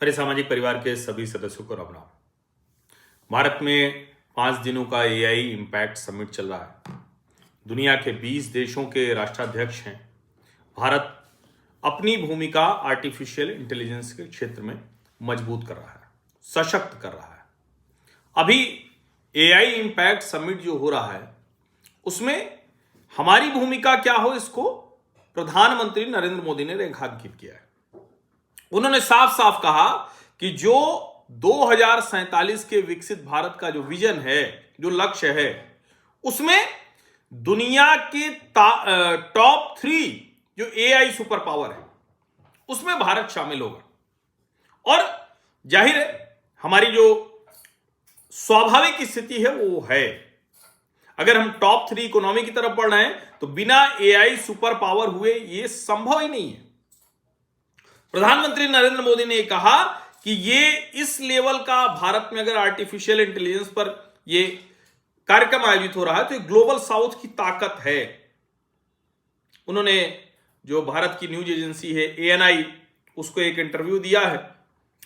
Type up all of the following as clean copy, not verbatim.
मेरे सामाजिक परिवार के सभी सदस्यों को राम राम। भारत में 5 दिनों का एआई इम्पैक्ट समिट चल रहा है। दुनिया के 20 देशों के राष्ट्राध्यक्ष हैं। भारत अपनी भूमिका आर्टिफिशियल इंटेलिजेंस के क्षेत्र में मजबूत कर रहा है, सशक्त कर रहा है। अभी एआई इम्पैक्ट समिट जो हो रहा है उसमें हमारी भूमिका क्या हो, इसको प्रधानमंत्री नरेंद्र मोदी ने रेखांकित किया है। उन्होंने साफ साफ कहा कि जो 2047 के विकसित भारत का जो विजन है, जो लक्ष्य है, उसमें दुनिया के टॉप 3 जो एआई सुपर पावर है उसमें भारत शामिल होगा। और जाहिर है हमारी जो स्वाभाविक स्थिति है वो है, अगर हम टॉप 3 इकोनॉमी की तरफ बढ़ रहे हैं तो बिना एआई सुपर पावर हुए ये संभव ही नहीं है। प्रधानमंत्री नरेंद्र मोदी ने कहा कि ये इस लेवल का भारत में अगर आर्टिफिशियल इंटेलिजेंस पर ये कार्यक्रम आयोजित हो रहा है तो ये ग्लोबल साउथ की ताकत है। उन्होंने जो भारत की न्यूज एजेंसी है एएनआई, उसको एक इंटरव्यू दिया है।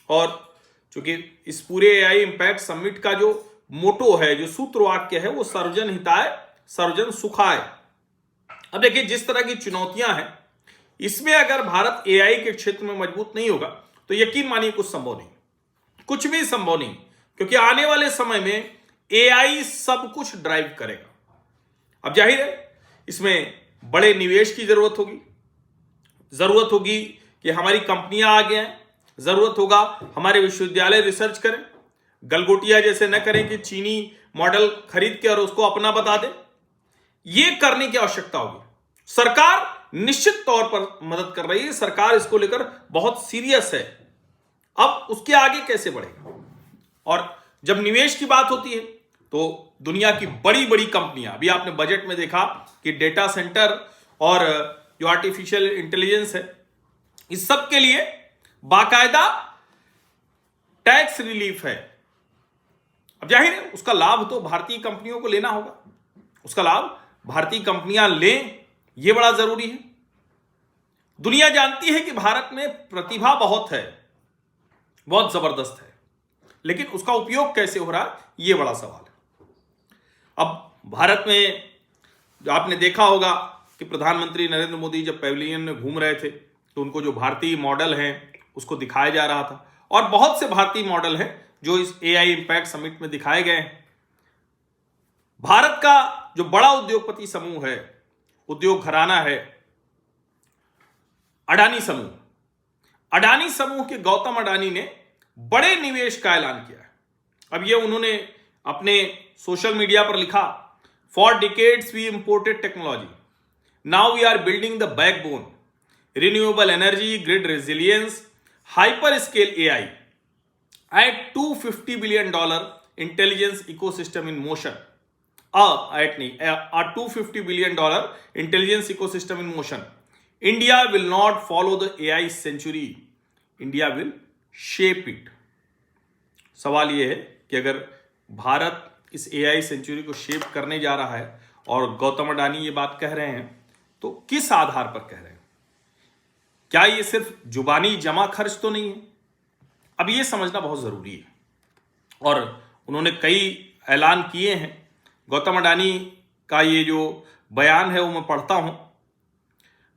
और चूंकि इस पूरे एआई इंपैक्ट समिट का जो मोटो है, जो सूत्रवाक्य है, वो सर्वजन हिताय सर्वजन सुखाय। अब देखिए, जिस तरह की चुनौतियां हैं, इसमें अगर भारत एआई के क्षेत्र में मजबूत नहीं होगा तो यकीन मानिए कुछ संभव नहीं, कुछ भी संभव नहीं, क्योंकि आने वाले समय में एआई सब कुछ ड्राइव करेगा। अब जाहिर है इसमें बड़े निवेश की जरूरत होगी कि हमारी कंपनियां आगे आए, जरूरत होगा हमारे विश्वविद्यालय रिसर्च करें, गलगोटिया जैसे न करें कि चीनी मॉडल खरीद के और उसको अपना बता दें। यह करने की आवश्यकता होगी। सरकार निश्चित तौर पर मदद कर रही है, सरकार इसको लेकर बहुत सीरियस है। अब उसके आगे कैसे बढ़ेगा? और जब निवेश की बात होती है तो दुनिया की बड़ी बड़ी कंपनियां, अभी आपने बजट में देखा कि डेटा सेंटर और जो आर्टिफिशियल इंटेलिजेंस है, इस सब के लिए बाकायदा टैक्स रिलीफ है। अब जाहिर है उसका लाभ तो भारतीय कंपनियों को लेना होगा, उसका लाभ भारतीय कंपनियां लें, यह बड़ा जरूरी है। दुनिया जानती है कि भारत में प्रतिभा बहुत है, बहुत जबरदस्त है, लेकिन उसका उपयोग कैसे हो रहा है, यह बड़ा सवाल है। अब भारत में जो आपने देखा होगा कि प्रधानमंत्री नरेंद्र मोदी जब पैविलियन में घूम रहे थे तो उनको जो भारतीय मॉडल है उसको दिखाया जा रहा था, और बहुत से भारतीय मॉडल हैं जो इस एआई इंपैक्ट समिट में दिखाए गए हैं। भारत का जो बड़ा उद्योगपति समूह है, उद्योग घराना है, अडानी समूह के गौतम अडानी ने बड़े निवेश का ऐलान किया है। अब ये उन्होंने अपने सोशल मीडिया पर लिखा, for decades we imported technology, now we are building the backbone, renewable energy, grid resilience, hyper scale AI at $250 billion intelligence ecosystem in motion. A $250 billion intelligence ecosystem in motion. India will not follow the AI century. India will shape it. सवाल यह है कि अगर भारत इस AI century को shape करने जा रहा है और गौतम अडानी ये बात कह रहे हैं तो किस आधार पर कह रहे हैं? क्या ये सिर्फ जुबानी जमा खर्च तो नहीं है? अब ये समझना बहुत जरूरी है। और उन्होंने कई ऐलान किए हैं। गौतम अडानी का ये जो बयान है वो मैं पढ़ता हूं।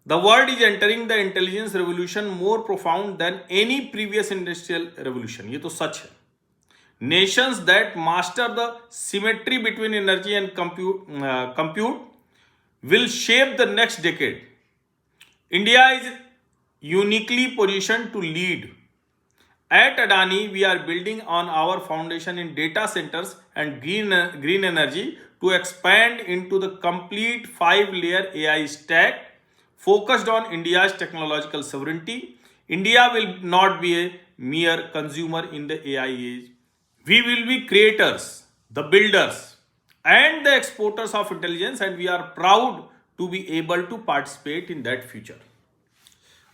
The world is entering the intelligence revolution more profound than any previous industrial revolution. ये तो सच है। Nations that master the symmetry between energy and compute will shape the next decade. India is uniquely position to lead. At Adani, we are building on our foundation in data centers and green energy to expand into the complete 5-layer AI stack focused on India's technological sovereignty. India will not be a mere consumer in the AI age. We will be creators, the builders, and the exporters of intelligence, and we are proud to be able to participate in that future.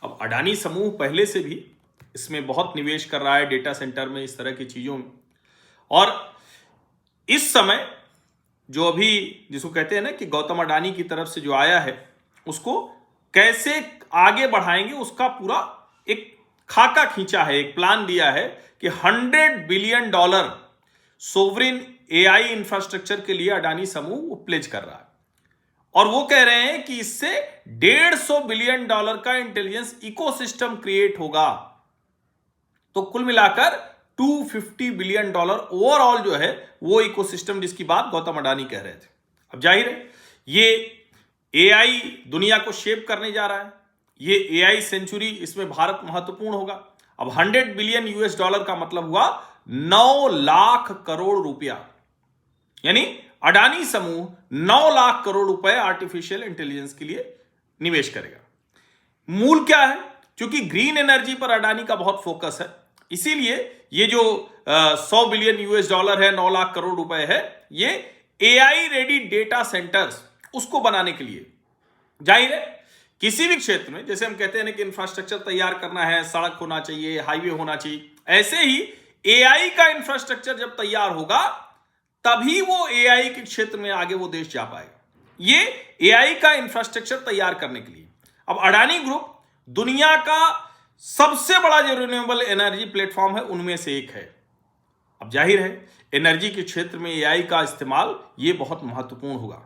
अब अडानी समूह पहले से भी इसमें बहुत निवेश कर रहा है, डेटा सेंटर में, इस तरह की चीजों में। और इस समय जो अभी जिसको कहते हैं ना कि गौतम अडानी की तरफ से जो आया है उसको कैसे आगे बढ़ाएंगे, उसका पूरा एक खाका खींचा है, एक प्लान दिया है कि $100 बिलियन सोवरिन एआई इंफ्रास्ट्रक्चर के लिए अडानी समूह वो प्लेज कर रहा है। और वो कह रहे हैं कि इससे $150 बिलियन का इंटेलिजेंस इकोसिस्टम क्रिएट होगा। तो कुल मिलाकर $250 बिलियन ओवरऑल जो है वो इकोसिस्टम, जिसकी बात गौतम अडानी कह रहे थे। अब जाहिर है ये एआई दुनिया को शेप करने जा रहा है, ये एआई सेंचुरी, इसमें भारत महत्वपूर्ण होगा। अब $100 बिलियन का मतलब हुआ 9 लाख करोड़ रुपया, यानी अडानी समूह 9 लाख करोड़ रुपए आर्टिफिशियल इंटेलिजेंस के लिए निवेश करेगा। मूल क्या है? क्योंकि ग्रीन एनर्जी पर अडानी का बहुत फोकस है, इसीलिए ये जो $100 बिलियन है, 9 लाख करोड़ रुपए है, ये एआई रेडी डेटा सेंटर्स उसको बनाने के लिए। जाहिर है किसी भी क्षेत्र में, जैसे हम कहते हैं ना कि इंफ्रास्ट्रक्चर तैयार करना है, सड़क होना चाहिए, हाईवे होना चाहिए, ऐसे ही एआई का इंफ्रास्ट्रक्चर जब तैयार होगा तभी वो एआई के क्षेत्र में आगे वो देश जा पाएगा। ये एआई का इंफ्रास्ट्रक्चर तैयार करने के लिए अब अडानी ग्रुप दुनिया का सबसे बड़ा जो रिन्यूएबल एनर्जी प्लेटफॉर्म है उनमें से एक है। अब जाहिर है एनर्जी के क्षेत्र में एआई का इस्तेमाल ये बहुत महत्वपूर्ण होगा।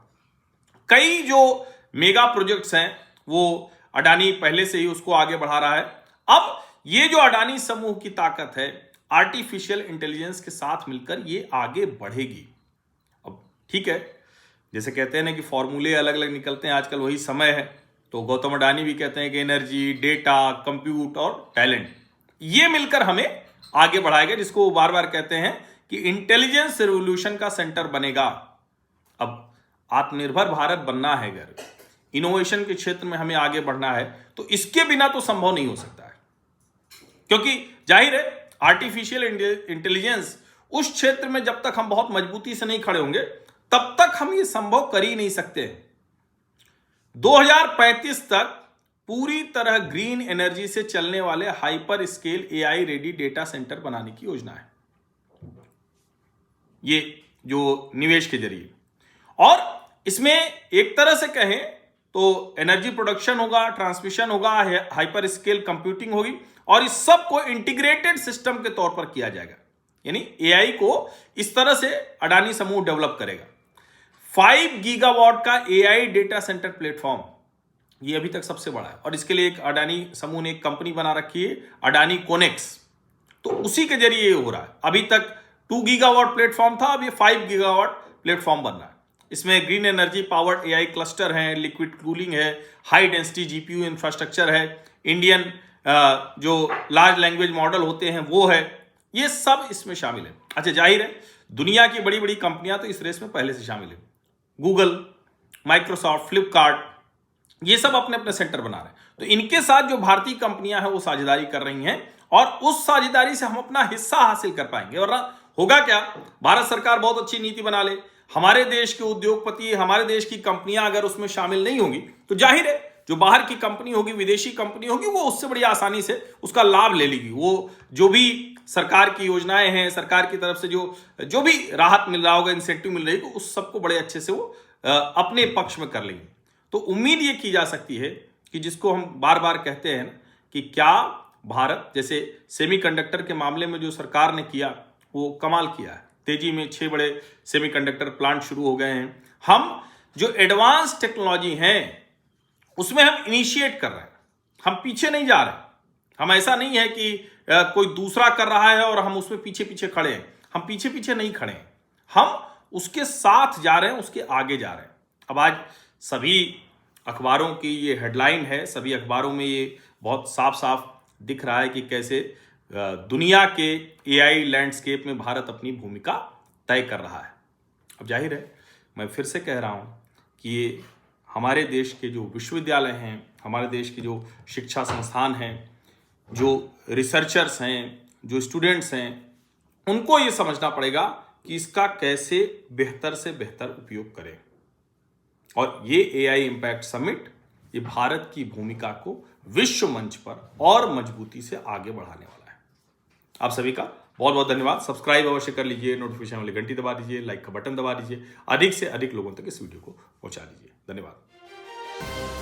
कई जो मेगा प्रोजेक्ट्स हैं वो अडानी पहले से ही उसको आगे बढ़ा रहा है। अब ये जो अडानी समूह की ताकत है, आर्टिफिशियल इंटेलिजेंस के साथ मिलकर ये आगे बढ़ेगी। अब ठीक है, जैसे कहते हैं ना कि फॉर्मूले अलग अलग निकलते हैं, आजकल वही समय है। तो गौतम अडानी भी कहते हैं कि एनर्जी, डेटा, कंप्यूट और टैलेंट ये मिलकर हमें आगे बढ़ाएगा, जिसको वो बार बार कहते हैं कि इंटेलिजेंस रिवॉल्यूशन का सेंटर बनेगा। अब आत्मनिर्भर भारत बनना है, अगर इनोवेशन के क्षेत्र में हमें आगे बढ़ना है तो इसके बिना तो संभव नहीं हो सकता है, क्योंकि जाहिर है आर्टिफिशियल इंटेलिजेंस उस क्षेत्र में जब तक हम बहुत मजबूती से नहीं खड़े होंगे तब तक हम ये संभव कर ही नहीं सकते। 2035 तक पूरी तरह ग्रीन एनर्जी से चलने वाले hyper scale AI ready data centre बनाने की योजना है, ये जो निवेश के जरिए। और इसमें एक तरह से कहें तो एनर्जी प्रोडक्शन होगा, ट्रांसमिशन होगा, हाइपर स्केल कंप्यूटिंग होगी, और इस सब को इंटीग्रेटेड सिस्टम के तौर पर किया जाएगा। यानी एआई को इस तरह से अडानी समूह डेवलप करेगा। 5 गीगावाट का एआई डेटा सेंटर प्लेटफॉर्म ये अभी तक सबसे बड़ा है, और इसके लिए एक अडानी समूह ने एक कंपनी बना रखी है, अडानी कोनेक्स। तो उसी के जरिए ये हो रहा है। अभी तक 2 गीगावाट प्लेटफॉर्म था, अब ये 5 गीगावाट प्लेटफॉर्म बन रहा है। इसमें green energy powered AI cluster है, लिक्विड कूलिंग है, हाई डेंसिटी जीपीयू इंफ्रास्ट्रक्चर है, इंडियन जो लार्ज लैंग्वेज मॉडल होते हैं वो है, ये सब इसमें शामिल है। अच्छा, जाहिर है दुनिया की बड़ी बड़ी कंपनियां तो इस रेस में पहले से शामिल है। गूगल, माइक्रोसॉफ्ट, फ्लिपकार्ट, ये सब अपने अपने सेंटर बना रहे हैं। तो इनके साथ जो भारतीय कंपनियां हैं वो साझेदारी कर रही हैं, और उस साझेदारी से हम अपना हिस्सा हासिल कर पाएंगे। और होगा क्या, भारत सरकार बहुत अच्छी नीति बना ले, हमारे देश के उद्योगपति, हमारे देश की कंपनियां अगर उसमें शामिल नहीं होंगी तो जाहिर है जो बाहर की कंपनी होगी, विदेशी कंपनी होगी, वो उससे बड़ी आसानी से उसका लाभ ले लेगी। वो जो भी सरकार की योजनाएं हैं, सरकार की तरफ से जो भी राहत मिल रहा होगा, इंसेंटिव मिल रही है, उस सबको बड़े अच्छे से वो अपने पक्ष में कर लेंगे। तो उम्मीद ये की जा सकती है कि जिसको हम बार बार कहते हैं कि क्या भारत, जैसे सेमीकंडक्टर के मामले में जो सरकार ने किया वो कमाल किया है, तेजी में 6 बड़े सेमीकंडक्टर प्लांट शुरू हो गए हैं। हम जो एडवांस टेक्नोलॉजी हैं उसमें हम इनिशिएट कर रहे हैं, हम पीछे नहीं जा रहे। हम ऐसा नहीं है कि कोई दूसरा कर रहा है और हम उसमें पीछे पीछे खड़े हैं। हम पीछे पीछे नहीं खड़े हैं, हम उसके साथ जा रहे हैं, उसके आगे जा रहे हैं। अब आज सभी अखबारों की ये हेडलाइन है, सभी अखबारों में ये बहुत साफ साफ दिख रहा है कि कैसे दुनिया के एआई लैंडस्केप में भारत अपनी भूमिका तय कर रहा है। अब जाहिर है मैं फिर से कह रहा हूँ कि ये हमारे देश के जो विश्वविद्यालय हैं, हमारे देश के जो शिक्षा संस्थान हैं, जो रिसर्चर्स हैं, जो स्टूडेंट्स हैं, उनको ये समझना पड़ेगा कि इसका कैसे बेहतर से बेहतर उपयोग करें। और ये एआई इम्पैक्ट समिट ये भारत की भूमिका को विश्व मंच पर और मजबूती से आगे बढ़ाने वाला है। आप सभी का बहुत बहुत धन्यवाद। सब्सक्राइब अवश्य कर लीजिए, नोटिफिकेशन वाली घंटी दबा दीजिए, लाइक का बटन दबा दीजिए, अधिक से अधिक लोगों तक इस वीडियो को पहुंचा दीजिए। धन्यवाद।